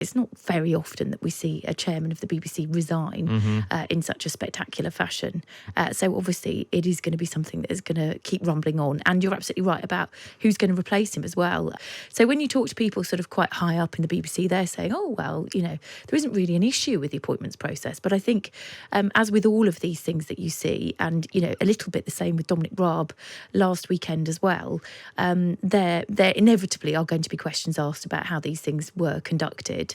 It's not very often that we see a chairman of the BBC resign in such a spectacular fashion. So obviously it is going to be something that is going to keep rumbling on. And you're absolutely right about who's going to replace him as well. So when you talk to people sort of quite high up in the BBC, they're saying, oh, well, there isn't really an issue with the appointments process. But I think as with all of these things that you see, and, a little bit the same with Dominic Raab last weekend as well, there inevitably are going to be questions asked about how these things were conducted.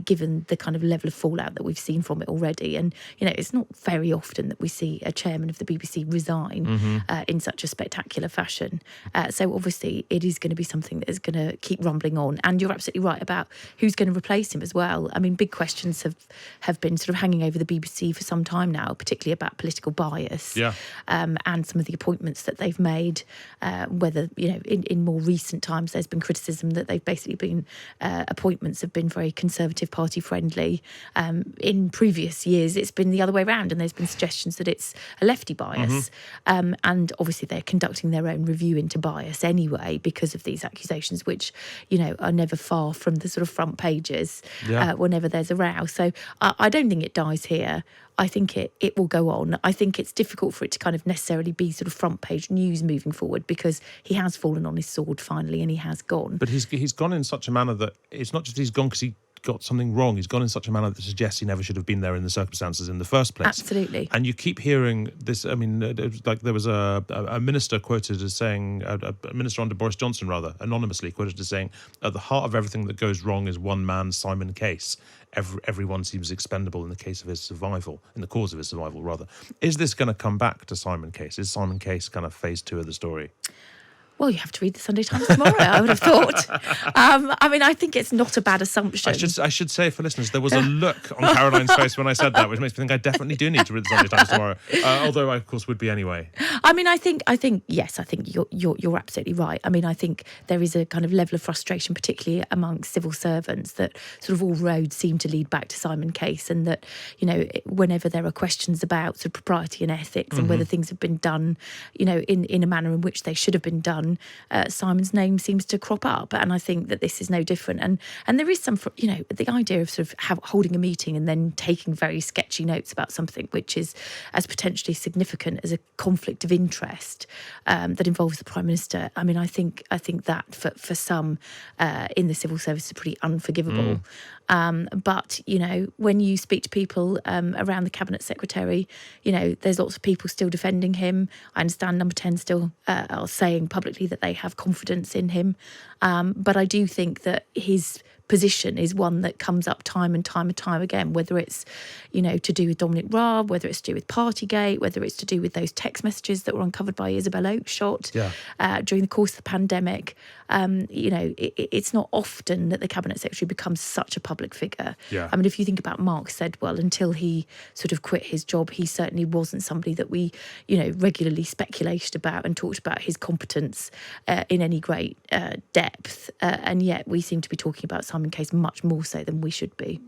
Given the kind of level of fallout that we've seen from it already. And, it's not very often that we see a chairman of the BBC resign in such a spectacular fashion. So obviously it is going to be something that is going to keep rumbling on. And you're absolutely right about who's going to replace him as well. I mean, big questions have been sort of hanging over the BBC for some time now, particularly about political bias and some of the appointments that they've made, whether, in more recent times there's been criticism that they've basically been, appointments have been very Conservative Party friendly. In previous years, it's been the other way around, and there's been suggestions that it's a lefty bias. And obviously, they're conducting their own review into bias anyway because of these accusations, which are never far from the sort of front pages whenever there's a row. So I don't think it dies here. I think it will go on. I think it's difficult for it to kind of necessarily be sort of front page news moving forward because he has fallen on his sword finally and he has gone. But he's gone in such a manner that it's not just he's gone because he got something wrong. He's gone in such a manner that suggests he never should have been there in the circumstances in the first place. Absolutely. And you keep hearing this. I mean, like there was a minister quoted as saying, a minister under Boris Johnson, rather, anonymously quoted as saying, at the heart of everything that goes wrong is one man, Simon Case. Everyone seems expendable in the case of his survival, in the cause of his survival, rather. Is this going to come back to Simon Case? Is Simon Case kind of phase 2 of the story? Well, you have to read the Sunday Times tomorrow, I would have thought. I mean, I think it's not a bad assumption. I should say for listeners, there was a look on Caroline's face when I said that, which makes me think I definitely do need to read the Sunday Times tomorrow. Although I, of course, would be anyway. I mean, I think yes, I think you're absolutely right. I mean, I think there is a kind of level of frustration, particularly amongst civil servants, that sort of all roads seem to lead back to Simon Case, and that whenever there are questions about sort of propriety and ethics and whether things have been done, in a manner in which they should have been done. Simon's name seems to crop up, and I think that this is no different. And there is some, the idea of sort of holding a meeting and then taking very sketchy notes about something which is as potentially significant as a conflict of interest that involves the Prime Minister. I mean, I think that for some in the civil service is pretty unforgivable. But when you speak to people around the Cabinet Secretary, there's lots of people still defending him. I understand Number 10 still are saying publicly that they have confidence in him. But I do think that his position is one that comes up time and time again, whether it's, to do with Dominic Raab, whether it's to do with Partygate, whether it's to do with those text messages that were uncovered by Isabel Oakeshott during the course of the pandemic. It's not often that the Cabinet Secretary becomes such a public figure. I mean, if you think about Mark Sedwell, until he sort of quit his job, he certainly wasn't somebody that we, regularly speculated about and talked about his competence in any great depth. And yet we seem to be talking about Simon Case much more so than we should be.